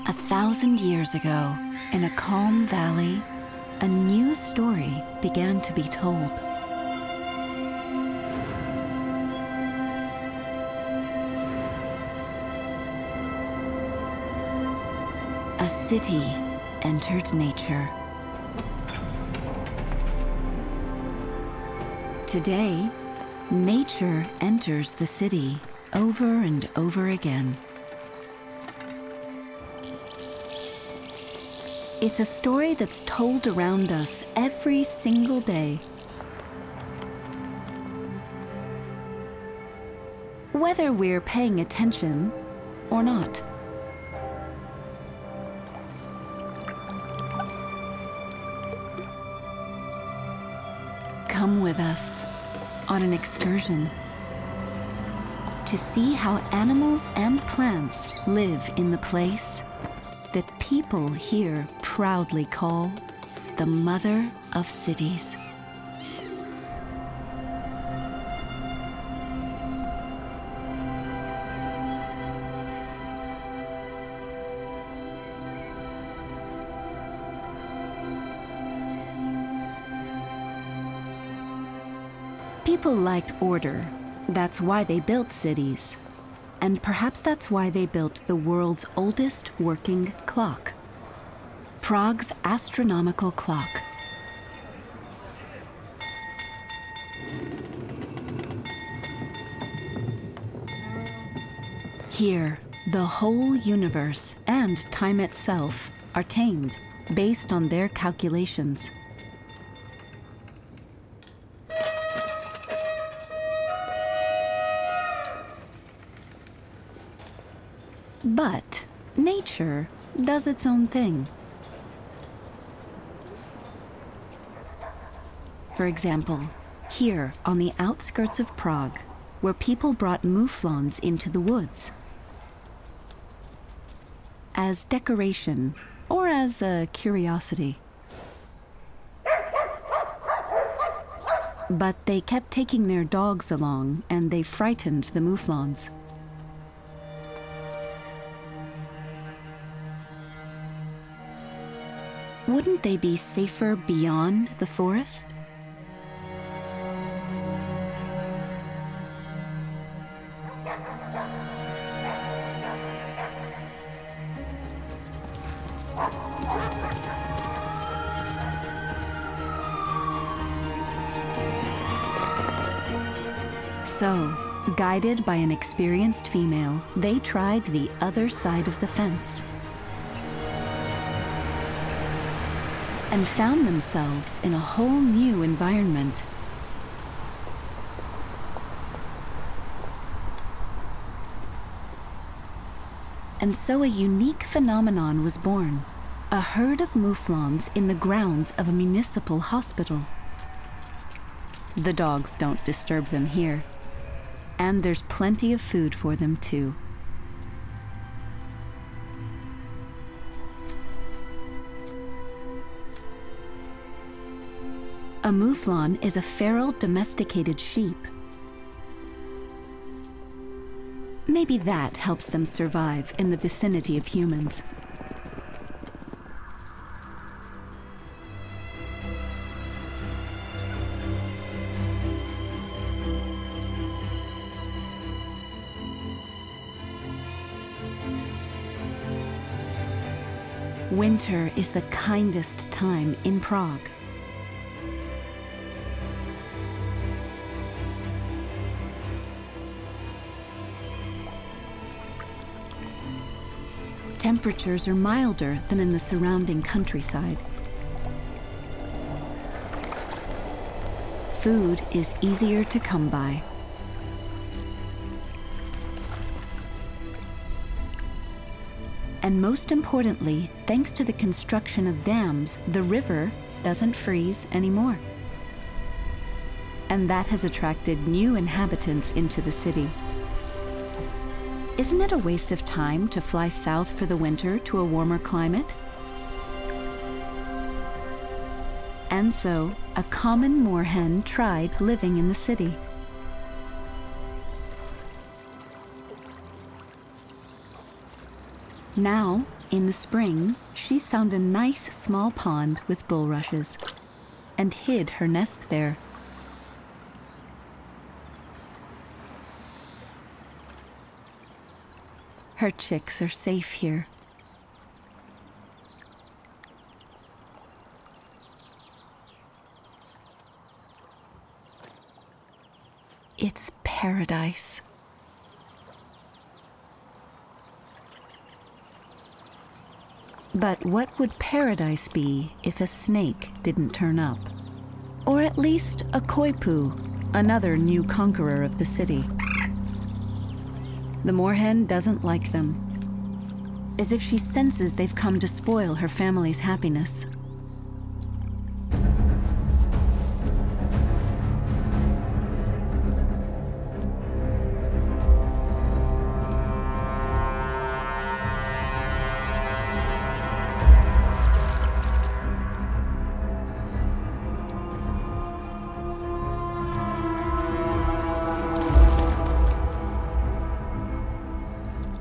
1,000 years ago, in a calm valley, a new story began to be told. A city entered nature. Today, nature enters the city over and over again. It's a story that's told around us every single day. Whether we're paying attention or not. Come with us on an excursion to see how animals and plants live in the place that people here proudly call the Mother of Cities. People liked order. That's why they built cities. And perhaps that's why they built the world's oldest working clock, Prague's astronomical clock. Here, the whole universe and time itself are tamed based on their calculations. But nature does its own thing. For example, here on the outskirts of Prague, where people brought mouflons into the woods as decoration or as a curiosity. But they kept taking their dogs along, and they frightened the mouflons. Wouldn't they be safer beyond the forest? So, guided by an experienced female, they tried the other side of the fence and found themselves in a whole new environment. And so a unique phenomenon was born, a herd of mouflons in the grounds of a municipal hospital. The dogs don't disturb them here, and there's plenty of food for them too. A mouflon is a feral domesticated sheep. Maybe that helps them survive in the vicinity of humans. Winter is the kindest time in Prague. Temperatures are milder than in the surrounding countryside. Food is easier to come by. And most importantly, thanks to the construction of dams, the river doesn't freeze anymore. And that has attracted new inhabitants into the city. Isn't it a waste of time to fly south for the winter to a warmer climate? And so, a common moorhen tried living in the city. Now, In the spring, she's found a nice small pond with bulrushes and hid her nest there. Her chicks are safe here. It's paradise. But what would paradise be if a snake didn't turn up? Or at least a koipu, another new conqueror of the city. The moorhen doesn't like them, as if she senses they've come to spoil her family's happiness.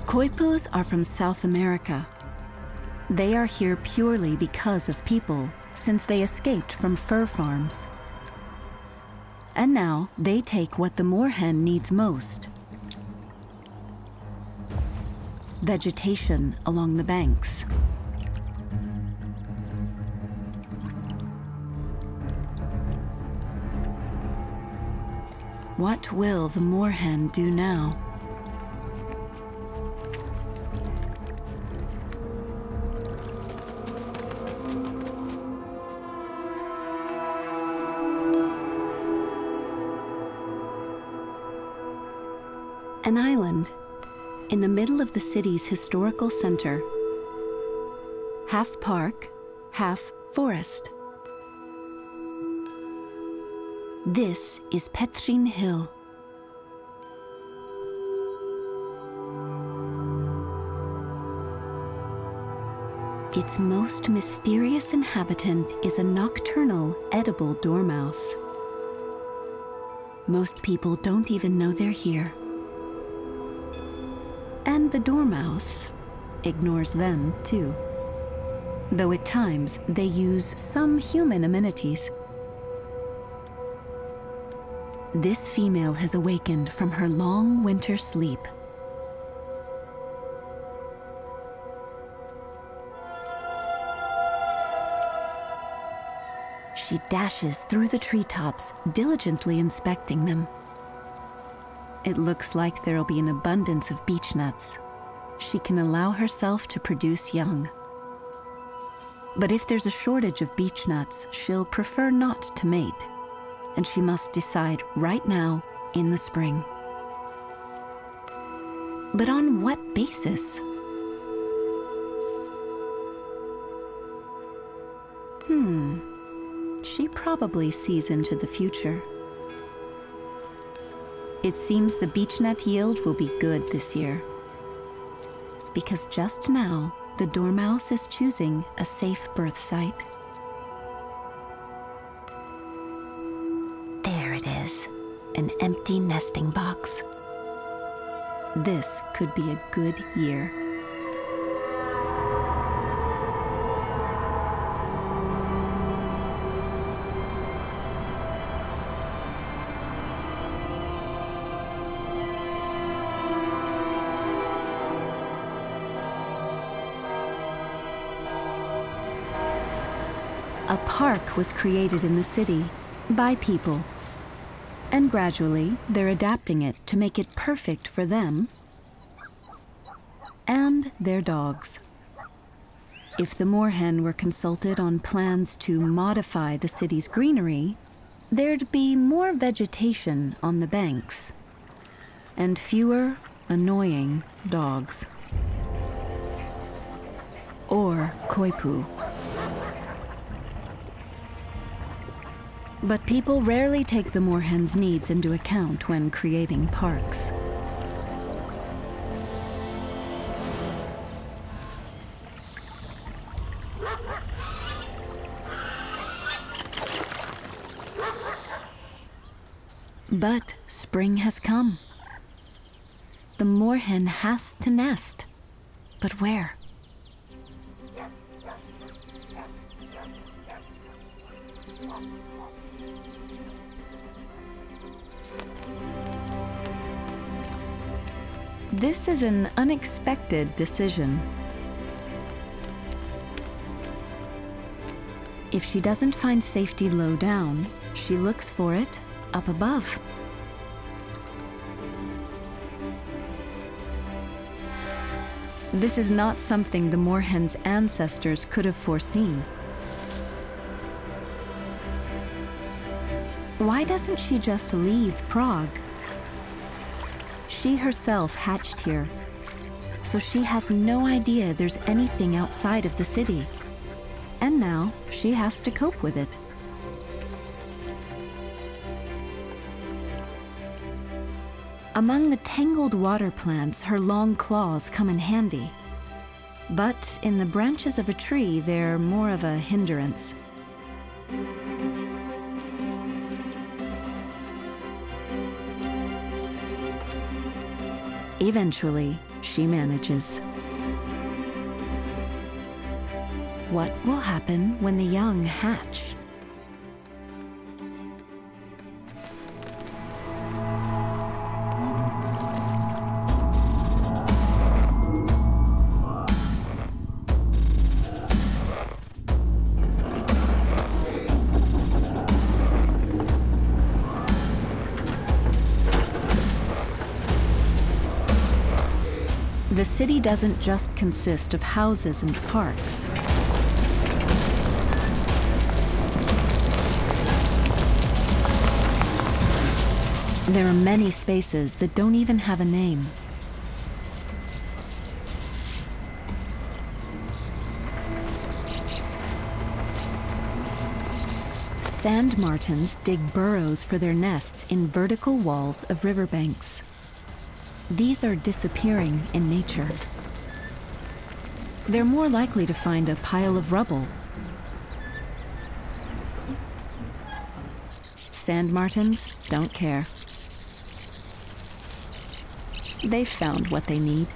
Koipus are from South America. They are here purely because of people, since they escaped from fur farms. And now they take what the moorhen needs most: vegetation along the banks. What will the moorhen do now? An island in the middle of the city's historical center. Half park, half forest. This is Petrin Hill. Its most mysterious inhabitant is a nocturnal, edible dormouse. Most people don't even know they're here. And the dormouse ignores them too, though at times they use some human amenities. This female has awakened from her long winter sleep. She dashes through the treetops, diligently inspecting them. It looks like there'll be an abundance of beech nuts. She can allow herself to produce young. But if there's a shortage of beech nuts, she'll prefer not to mate, and she must decide right now in the spring. But on what basis? She probably sees into the future. It seems the beechnut yield will be good this year, because just now the dormouse is choosing a safe birth site. There it is, an empty nesting box. This could be a good year. A park was created in the city by people, and gradually they're adapting it to make it perfect for them and their dogs. If the moorhen were consulted on plans to modify the city's greenery, there'd be more vegetation on the banks and fewer annoying dogs. Or koipu. But people rarely take the moorhen's needs into account when creating parks. But spring has come. The moorhen has to nest. But where? This is an unexpected decision. If she doesn't find safety low down, she looks for it up above. This is not something the moorhen's ancestors could have foreseen. Why doesn't she just leave Prague? She herself hatched here, so she has no idea there's anything outside of the city. And now she has to cope with it. Among the tangled water plants, her long claws come in handy. But in the branches of a tree, they're more of a hindrance. Eventually, she manages. What will happen when the young hatch? The city doesn't just consist of houses and parks. There are many spaces that don't even have a name. Sand martins dig burrows for their nests in vertical walls of riverbanks. These are disappearing in nature. They're more likely to find a pile of rubble. Sand martins don't care. They've found what they need.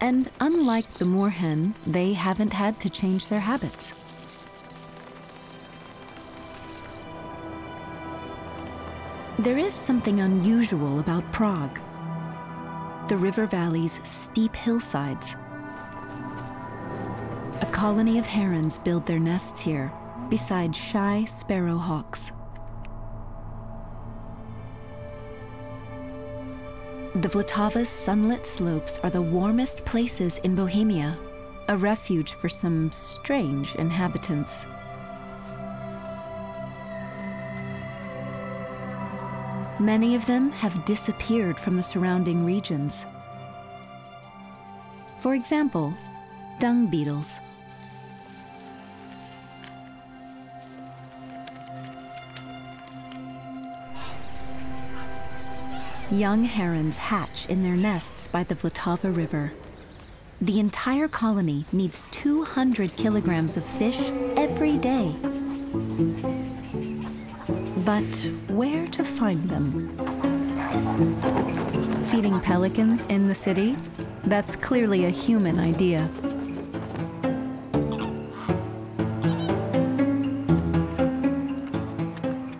And unlike the moorhen, they haven't had to change their habits. There is something unusual about Prague. The river valley's steep hillsides. A colony of herons build their nests here, beside shy sparrowhawks. The Vltava's sunlit slopes are the warmest places in Bohemia, a refuge for some strange inhabitants. Many of them have disappeared from the surrounding regions. For example, dung beetles. Young herons hatch in their nests by the Vltava River. The entire colony needs 200 kilograms of fish every day. But where to find them? Feeding pelicans in the city? That's clearly a human idea.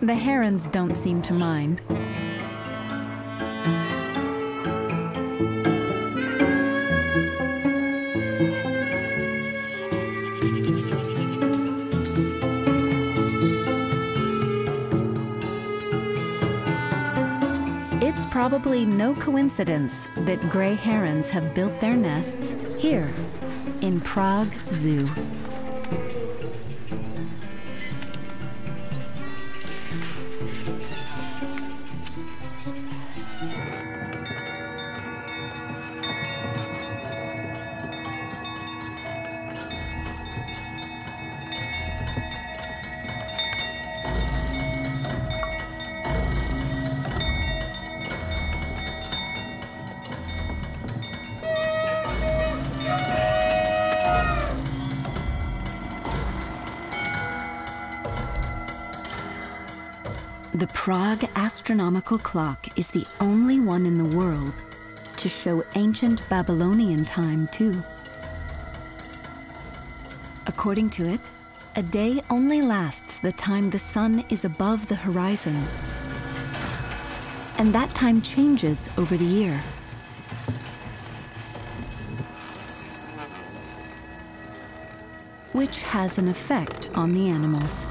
The herons don't seem to mind. Probably no coincidence that gray herons have built their nests here, in Prague Zoo. The Prague astronomical clock is the only one in the world to show ancient Babylonian time, too. According to it, a day only lasts the time the sun is above the horizon. and that time changes over the year. Which has an effect on the animals.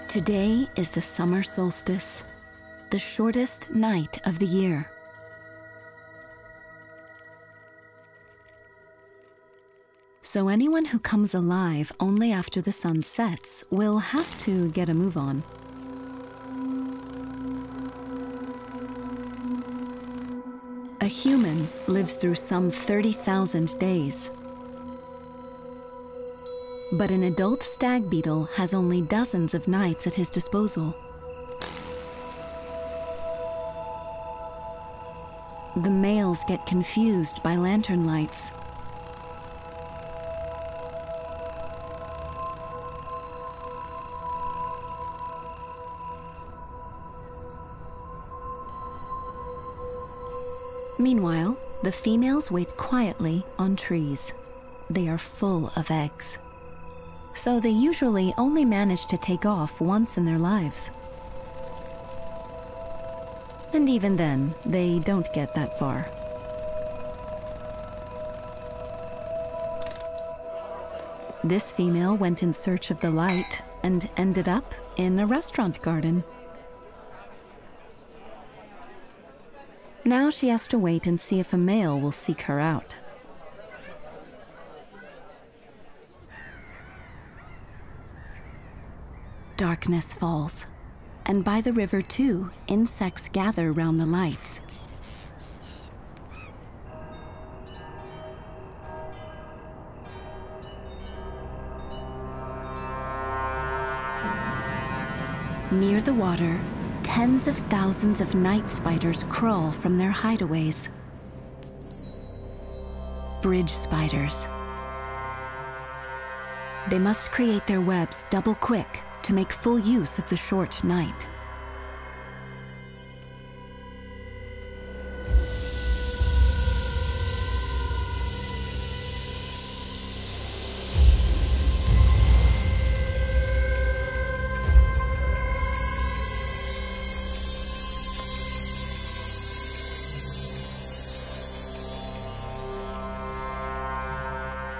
Today is the summer solstice, the shortest night of the year. So anyone who comes alive only after the sun sets will have to get a move on. A human lives through some 30,000 days. But an adult stag beetle has only dozens of nights at his disposal. The males get confused by lantern lights. Meanwhile, the females wait quietly on trees. They are full of eggs. So they usually only manage to take off once in their lives. And even then, they don't get that far. This female went in search of the light and ended up in a restaurant garden. Now she has to wait and see if a male will seek her out. Darkness falls, and by the river too, insects gather round the lights. Near the water, tens of thousands of night spiders crawl from their hideaways. Bridge spiders. They must create their webs double quick to make full use of the short night.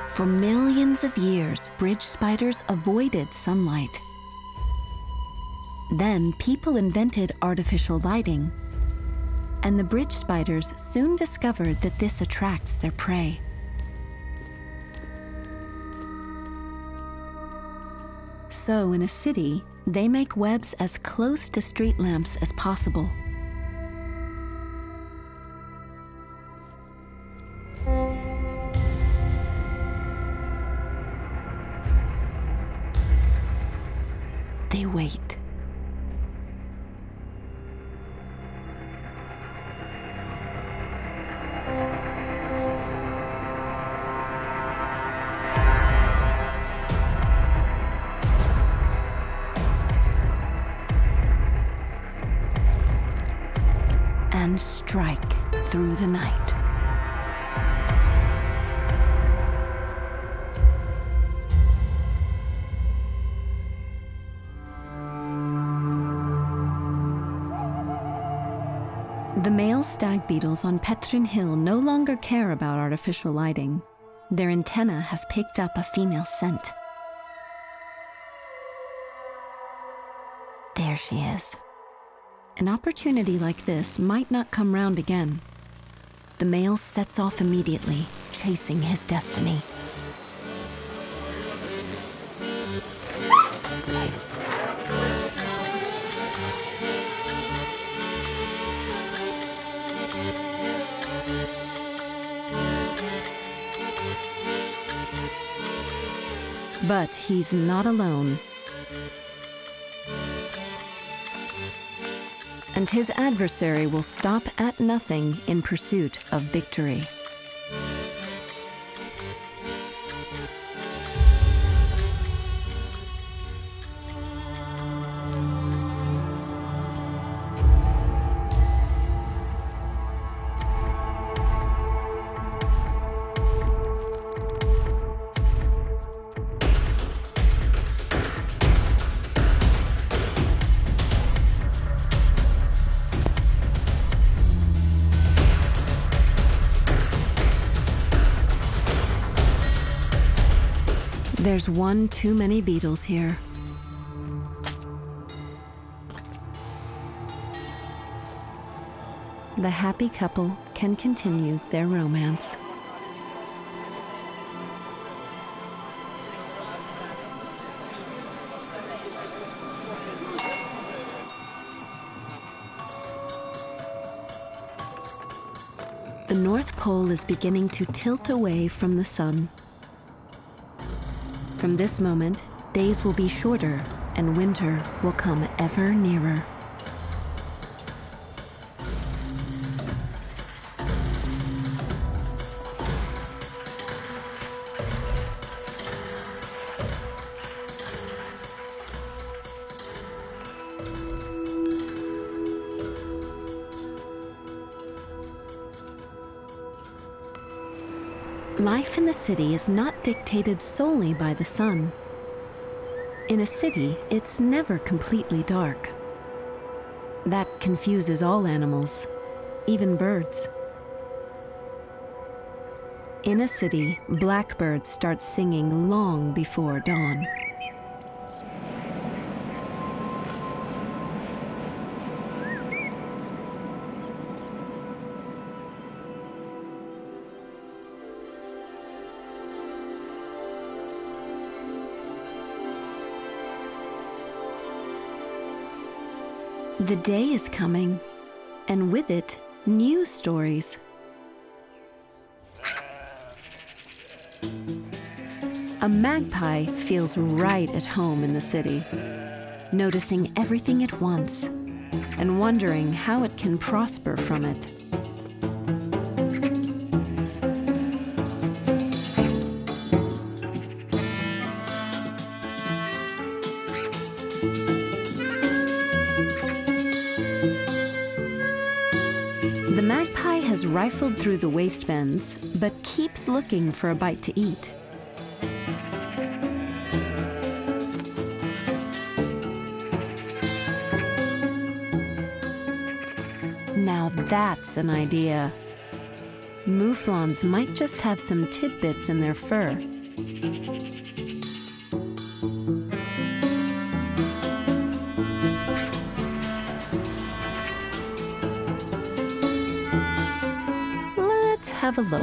For millions of years, bridge spiders avoided sunlight. Then people invented artificial lighting, and the bridge spiders soon discovered that this attracts their prey. So in a city, they make webs as close to street lamps as possible. They wait. And strike through the night. The male stag beetles on Petrin Hill no longer care about artificial lighting. Their antennae have picked up a female scent. There she is. An opportunity like this might not come round again. The male sets off immediately, chasing his destiny. But he's not alone. And his adversary will stop at nothing in pursuit of victory. There's one too many beetles here. The happy couple can continue their romance. The North Pole is beginning to tilt away from the sun. From this moment, days will be shorter and winter will come ever nearer. Life in the city is not dictated solely by the sun. In a city, it's never completely dark. That confuses all animals, even birds. In a city, blackbirds start singing long before dawn. The day is coming, and with it, new stories. A magpie feels right at home in the city, noticing everything at once and wondering how it can prosper from it. The magpie has rifled through the waste bins, but keeps looking for a bite to eat. Now that's an idea. Mouflons might just have some tidbits in their fur. Have a look.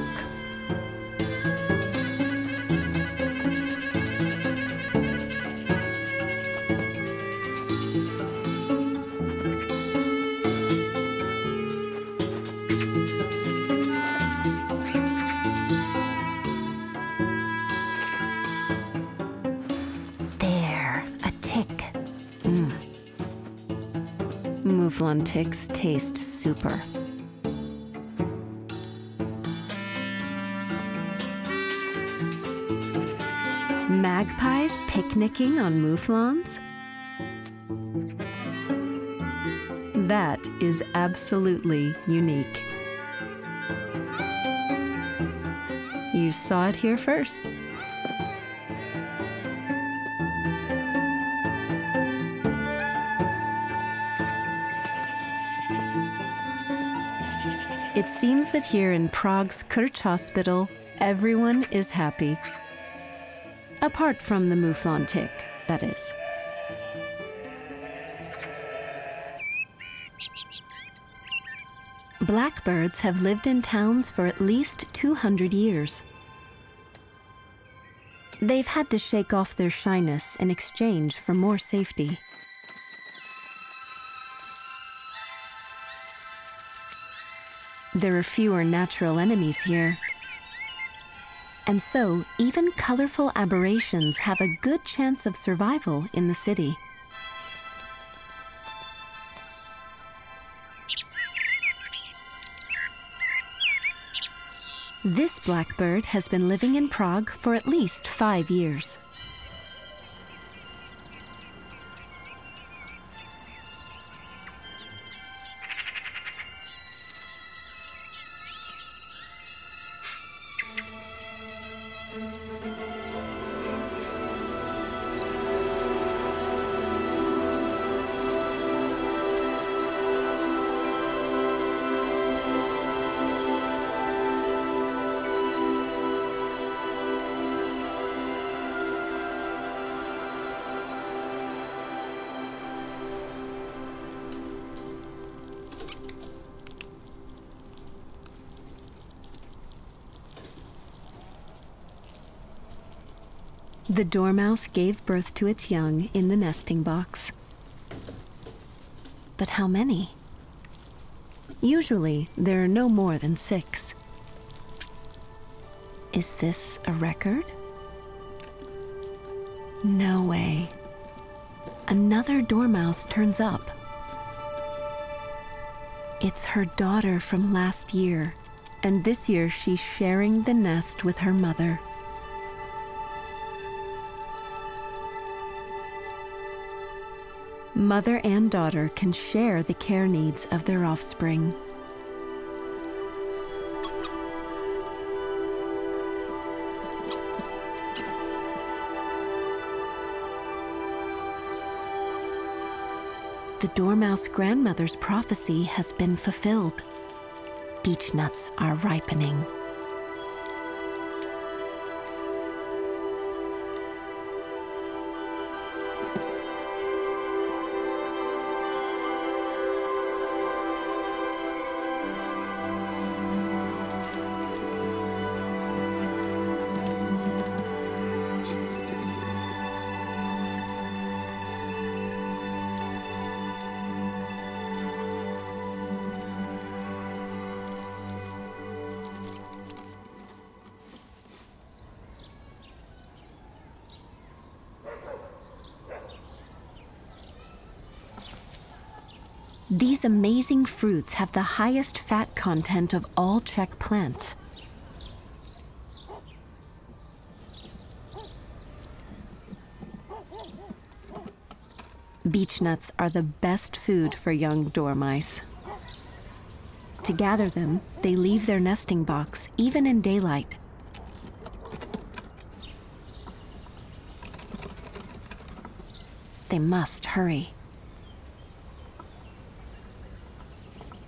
There, a tick. Mouflon ticks taste super. Magpies picnicking on mouflons? That is absolutely unique. You saw it here first. It seems that here in Prague's Krch Hospital, everyone is happy. Apart from the mouflon tick, that is. Blackbirds have lived in towns for at least 200 years. They've had to shake off their shyness in exchange for more safety. There are fewer natural enemies here. And so, even colorful aberrations have a good chance of survival in the city. This blackbird has been living in Prague for at least 5 years. The dormouse gave birth to its young in the nesting box. But how many? Usually, there are no more than 6. Is this a record? No way. Another dormouse turns up. It's her daughter from last year, and this year she's sharing the nest with her mother. Mother and daughter can share the care needs of their offspring. The dormouse grandmother's prophecy has been fulfilled. Beech nuts are ripening. These amazing fruits have the highest fat content of all Czech plants. Beech nuts are the best food for young dormice. To gather them, they leave their nesting box, even in daylight. They must hurry.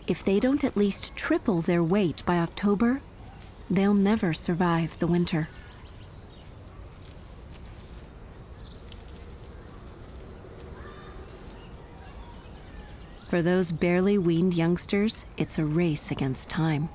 If they don't at least triple their weight by October, they'll never survive the winter. For those barely weaned youngsters, it's a race against time.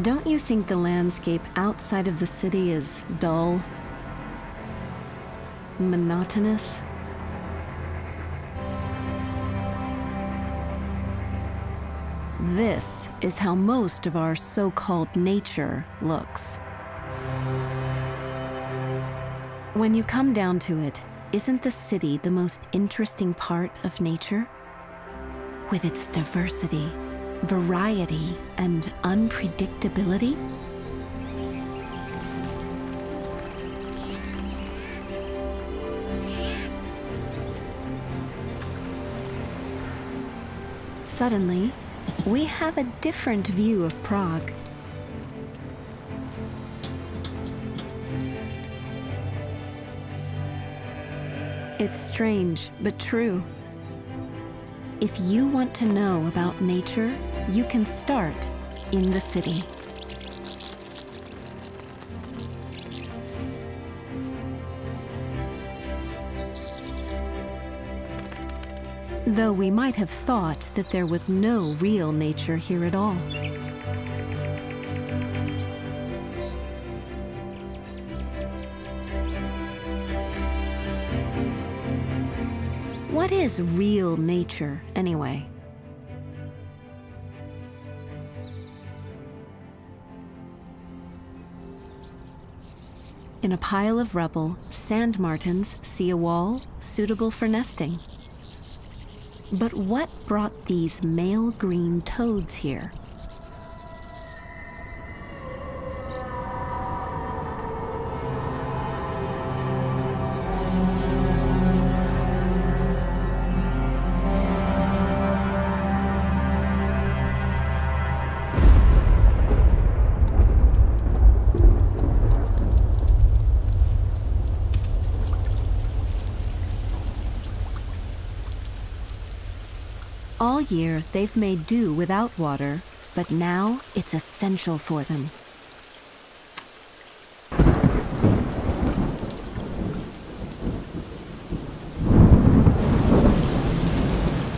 Don't you think the landscape outside of the city is dull, monotonous? This is how most of our so-called nature looks. When you come down to it, isn't the city the most interesting part of nature? With its diversity, variety, and unpredictability? Suddenly, we have a different view of Prague. It's strange, but true. If you want to know about nature, you can start in the city. Though we might have thought that there was no real nature here at all. What is real nature, anyway? In a pile of rubble, sand martins see a wall suitable for nesting. But what brought these male green toads here? All year, they've made do without water, but now it's essential for them.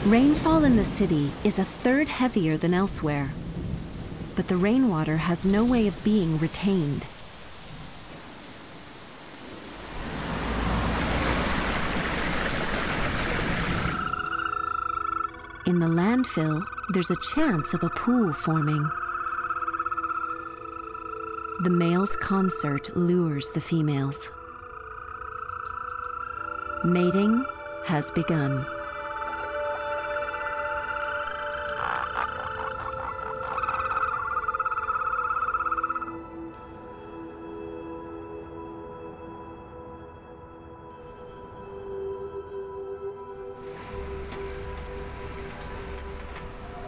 Rainfall in the city is a third heavier than elsewhere, but the rainwater has no way of being retained. In the landfill, there's a chance of a pool forming. The male's concert lures the females. Mating has begun.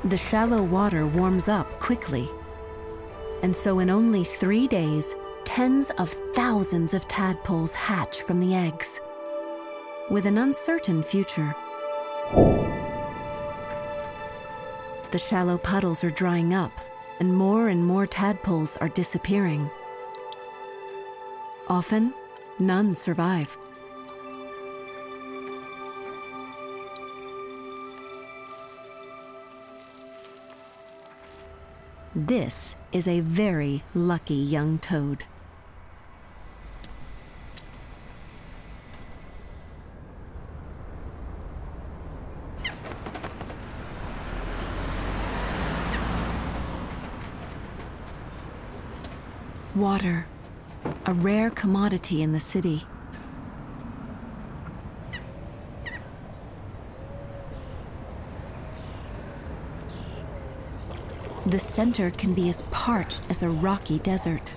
The shallow water warms up quickly, and so in only 3 days, tens of thousands of tadpoles hatch from the eggs, with an uncertain future. The shallow puddles are drying up, and more tadpoles are disappearing. Often, none survive. This is a very lucky young toad. Water, a rare commodity in the city. The center can be as parched as a rocky desert.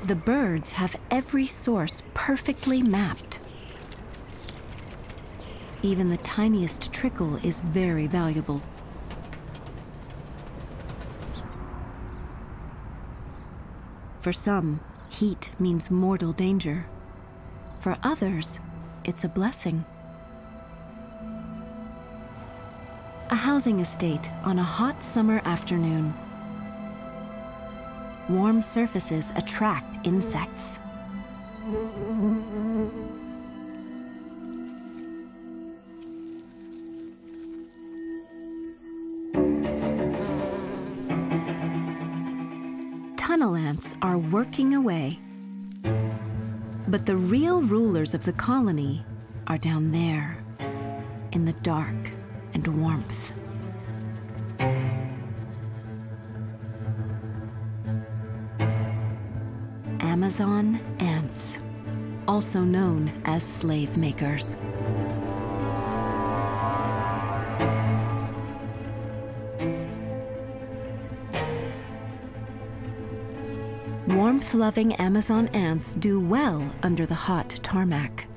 The birds have every source perfectly mapped. Even the tiniest trickle is very valuable. For some, heat means mortal danger. For others, it's a blessing. A housing estate on a hot summer afternoon. Warm surfaces attract insects. Tunnel ants are working away. But the real rulers of the colony are down there, in the dark and warmth. Amazon ants, also known as slave makers. Warmth-loving Amazon ants do well under the hot tarmac.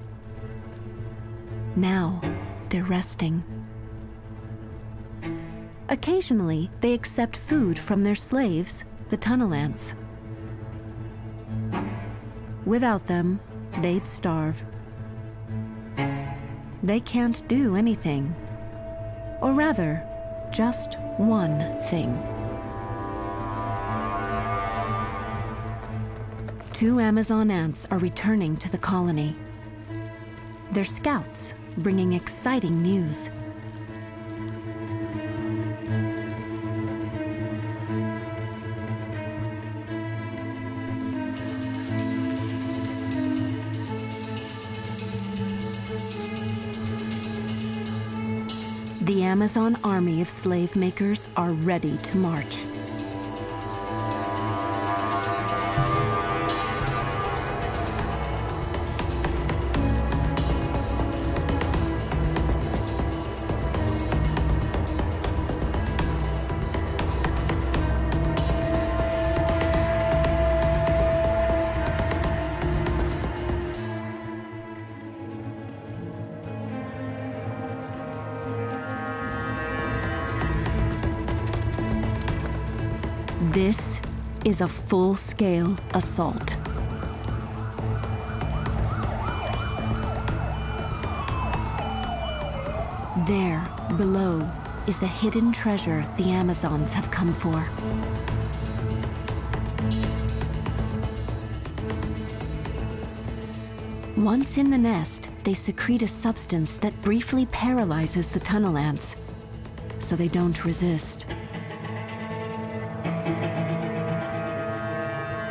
Now, they're resting. Occasionally, they accept food from their slaves, the tunnel ants. Without them, they'd starve. They can't do anything. Or rather, just one thing. 2 Amazon ants are returning to the colony. They're scouts, bringing exciting news. The Amazon army of slave makers are ready to march. This is a full-scale assault. There, below, is the hidden treasure the Amazons have come for. Once in the nest, they secrete a substance that briefly paralyzes the tunnel ants, so they don't resist.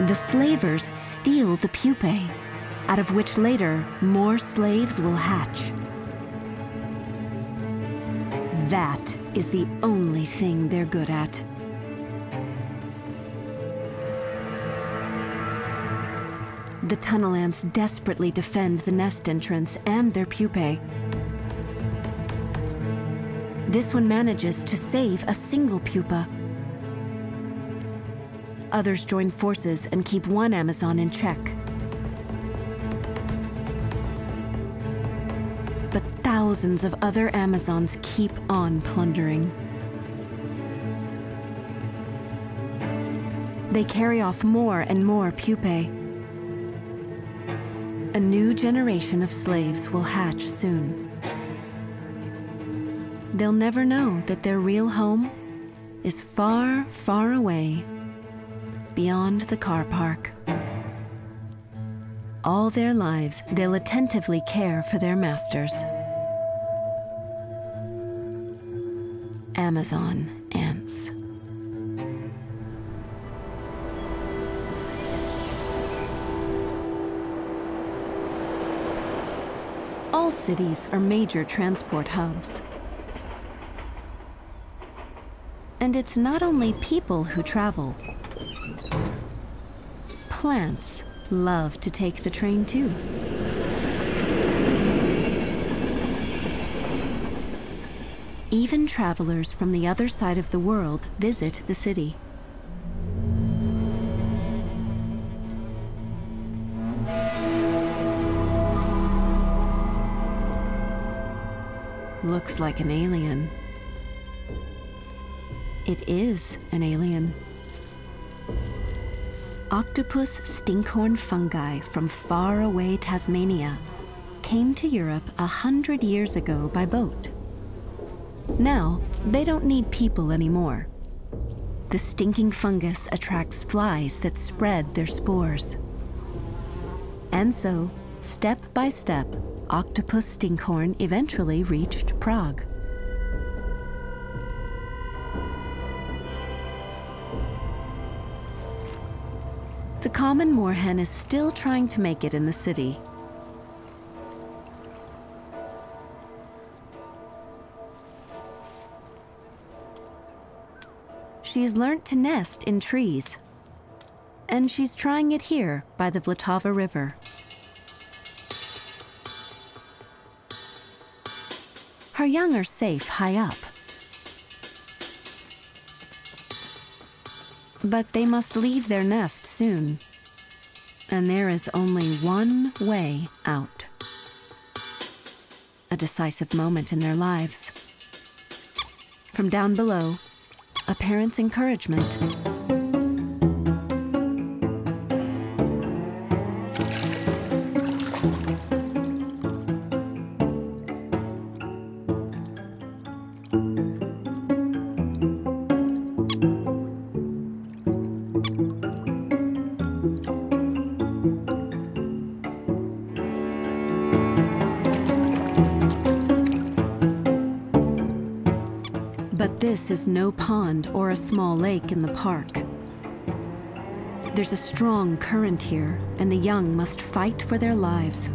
The slavers steal the pupae, out of which later more slaves will hatch. That is the only thing they're good at. The tunnel ants desperately defend the nest entrance and their pupae. This one manages to save a single pupa. Others join forces and keep one Amazon in check. But thousands of other Amazons keep on plundering. They carry off more and more pupae. A new generation of slaves will hatch soon. They'll never know that their real home is far, far away, beyond the car park. All their lives, they'll attentively care for their masters. Amazon ants. All cities are major transport hubs. And it's not only people who travel. Plants love to take the train too. Even travelers from the other side of the world visit the city. Looks like an alien. It is an alien. Octopus stinkhorn fungi from faraway Tasmania came to Europe 100 years ago by boat. Now, they don't need people anymore. The stinking fungus attracts flies that spread their spores. And so, step by step, octopus stinkhorn eventually reached Prague. The common moorhen is still trying to make it in the city. She's learnt to nest in trees, and she's trying it here by the Vltava River. Her young are safe high up. But they must leave their nest soon, and there is only one way out. A decisive moment in their lives. From down below, a parent's encouragement. This is no pond or a small lake in the park. There's a strong current here, and the young must fight for their lives.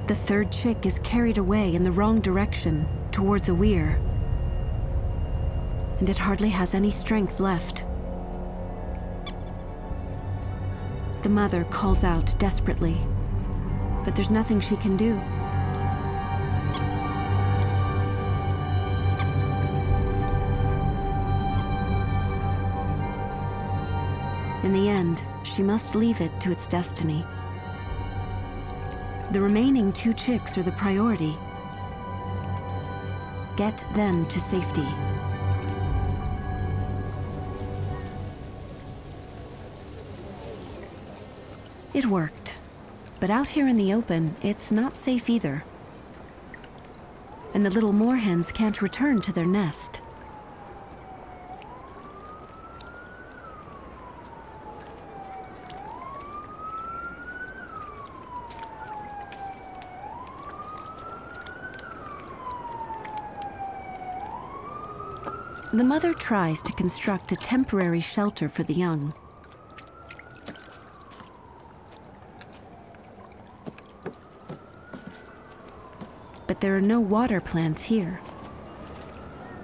The third chick is carried away in the wrong direction, towards a weir. And it hardly has any strength left. The mother calls out desperately, but there's nothing she can do. In the end, she must leave it to its destiny. The remaining two chicks are the priority. Get them to safety. It worked, but out here in the open, it's not safe either. and the little moorhens can't return to their nest. The mother tries to construct a temporary shelter for the young. But there are no water plants here,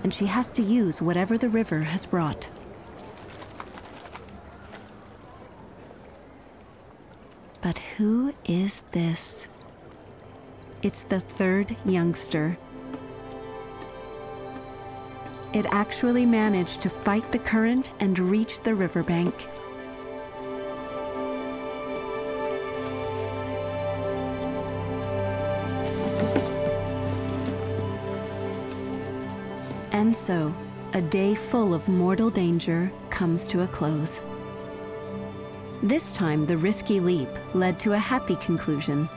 and she has to use whatever the river has brought. But who is this? It's the third youngster. It actually managed to fight the current and reach the riverbank. And so, a day full of mortal danger comes to a close. This time, the risky leap led to a happy conclusion.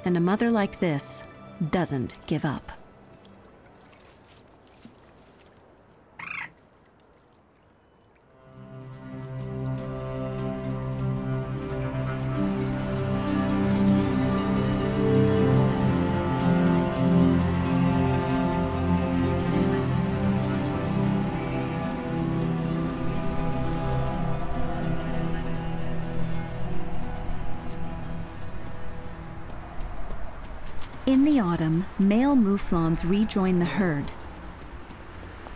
And a mother like this doesn't give up. In the autumn, male mouflons rejoin the herd.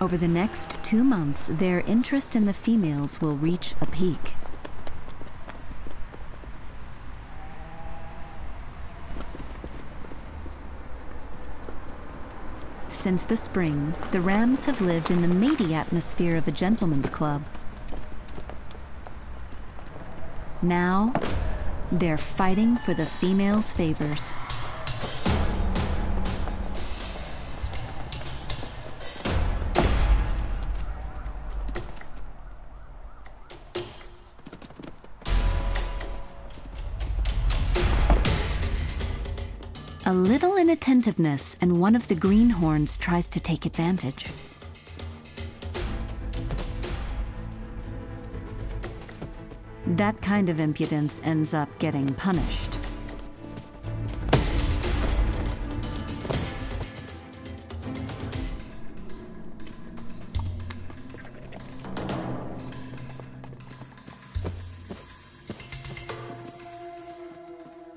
Over the next 2 months, their interest in the females will reach a peak. Since the spring, the rams have lived in the matey atmosphere of a gentleman's club. Now, they're fighting for the females' favors. A little inattentiveness, and one of the greenhorns tries to take advantage. That kind of impudence ends up getting punished.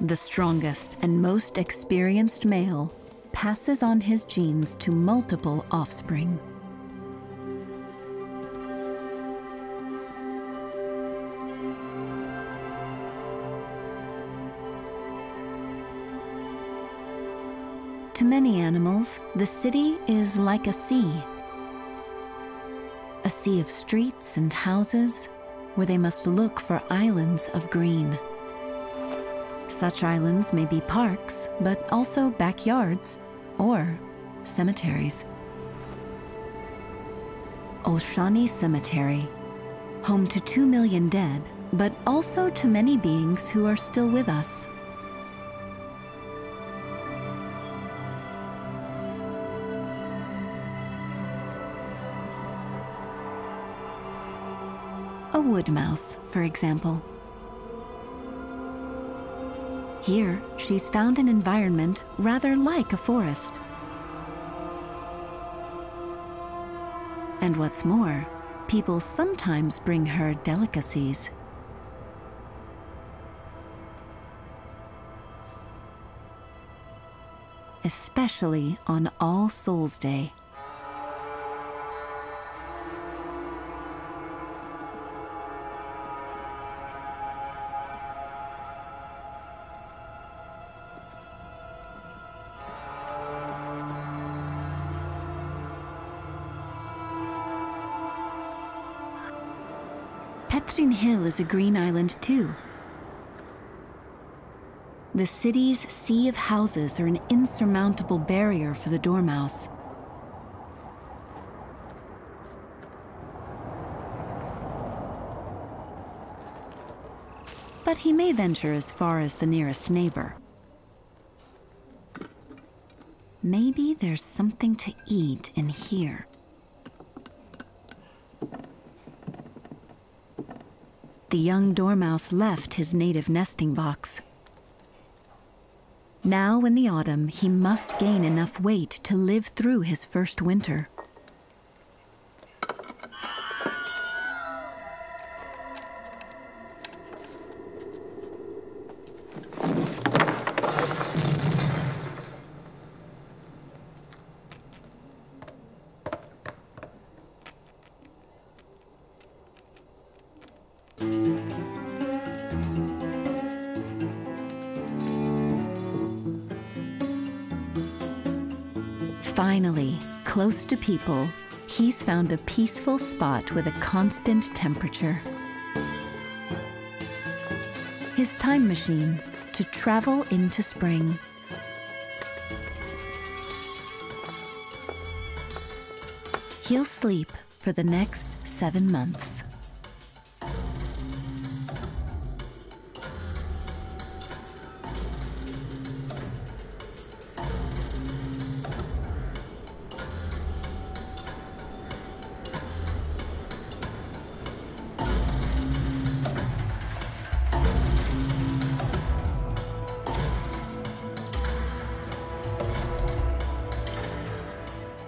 The strongest and most experienced male passes on his genes to multiple offspring. To many animals, the city is like a sea. A sea of streets and houses where they must look for islands of green. Such islands may be parks, but also backyards or cemeteries. Olshani Cemetery, home to 2 million dead, but also to many beings who are still with us. A wood mouse, for example. Here, she's found an environment rather like a forest. And what's more, people sometimes bring her delicacies. Especially on All Souls Day. Petrin Hill is a green island too. The city's sea of houses are an insurmountable barrier for the dormouse. But he may venture as far as the nearest neighbor. maybe there's something to eat in here. The young dormouse left his native nesting box. Now in the autumn, he must gain enough weight to live through his first winter. Finally, close to people, he's found a peaceful spot with a constant temperature. His time machine to travel into spring. He'll sleep for the next 7 months.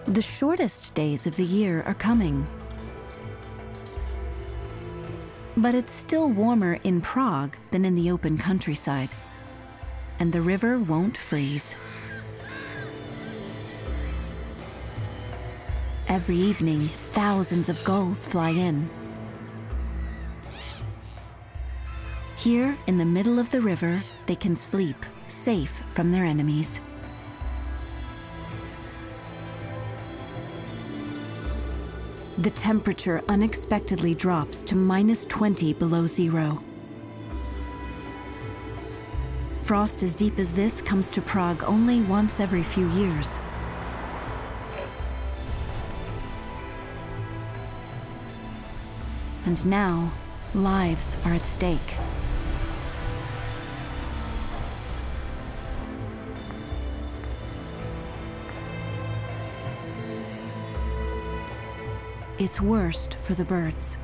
The shortest days of the year are coming. But it's still warmer in Prague than in the open countryside, and the river won't freeze. Every evening, thousands of gulls fly in. Here, in the middle of the river, they can sleep, safe from their enemies. The temperature unexpectedly drops to -20 below zero. Frost as deep as this comes to Prague only once every few years. And now, lives are at stake. It's worst for the birds.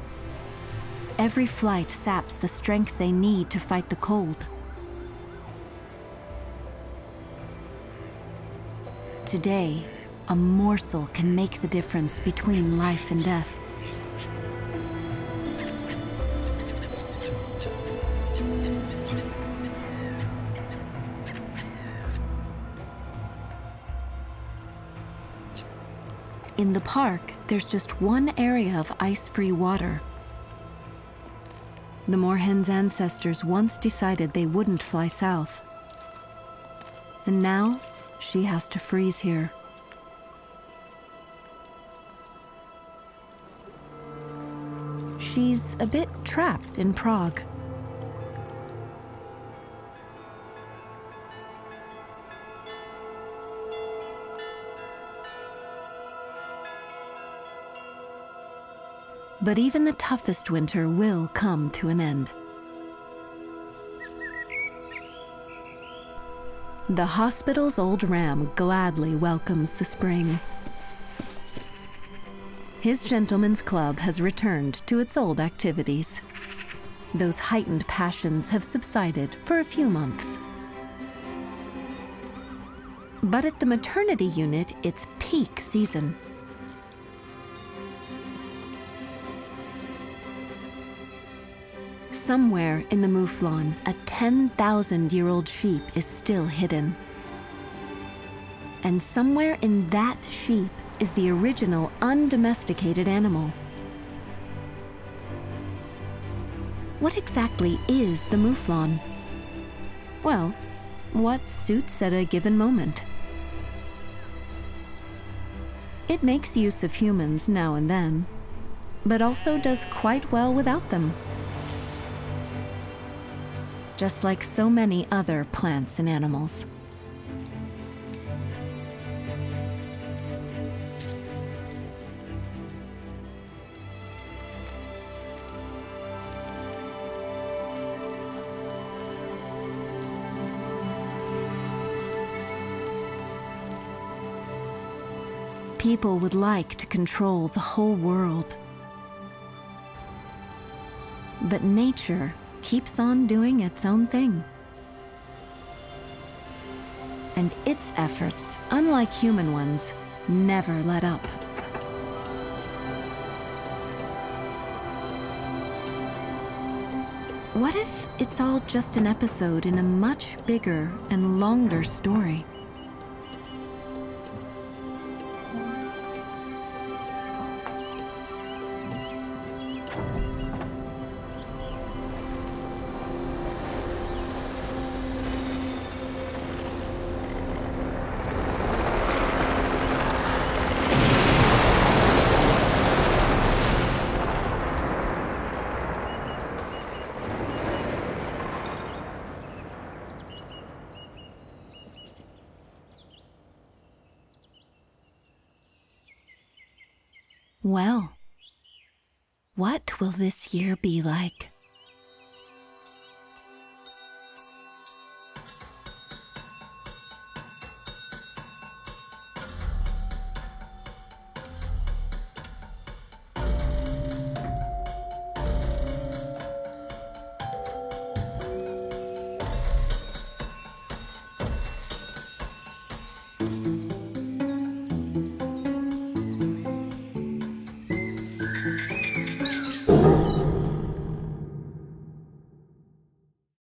Every flight saps the strength they need to fight the cold. Today, a morsel can make the difference between life and death. In the park, there's just one area of ice-free water. The moorhen's ancestors once decided they wouldn't fly south. And now, she has to freeze here. She's a bit trapped in Prague. But even the toughest winter will come to an end. The hospital's old ram gladly welcomes the spring. His gentleman's club has returned to its old activities. Those heightened passions have subsided for a few months. But at the maternity unit, it's peak season. Somewhere in the mouflon, a 10,000-year-old sheep is still hidden. And somewhere in that sheep is the original undomesticated animal. What exactly is the mouflon? Well, what suits at a given moment. It makes use of humans now and then, but also does quite well without them. Just like so many other plants and animals. people would like to control the whole world. But nature keeps on doing its own thing. And its efforts, unlike human ones, never let up. What if it's all just an episode in a much bigger and longer story? Well, what will this year be like?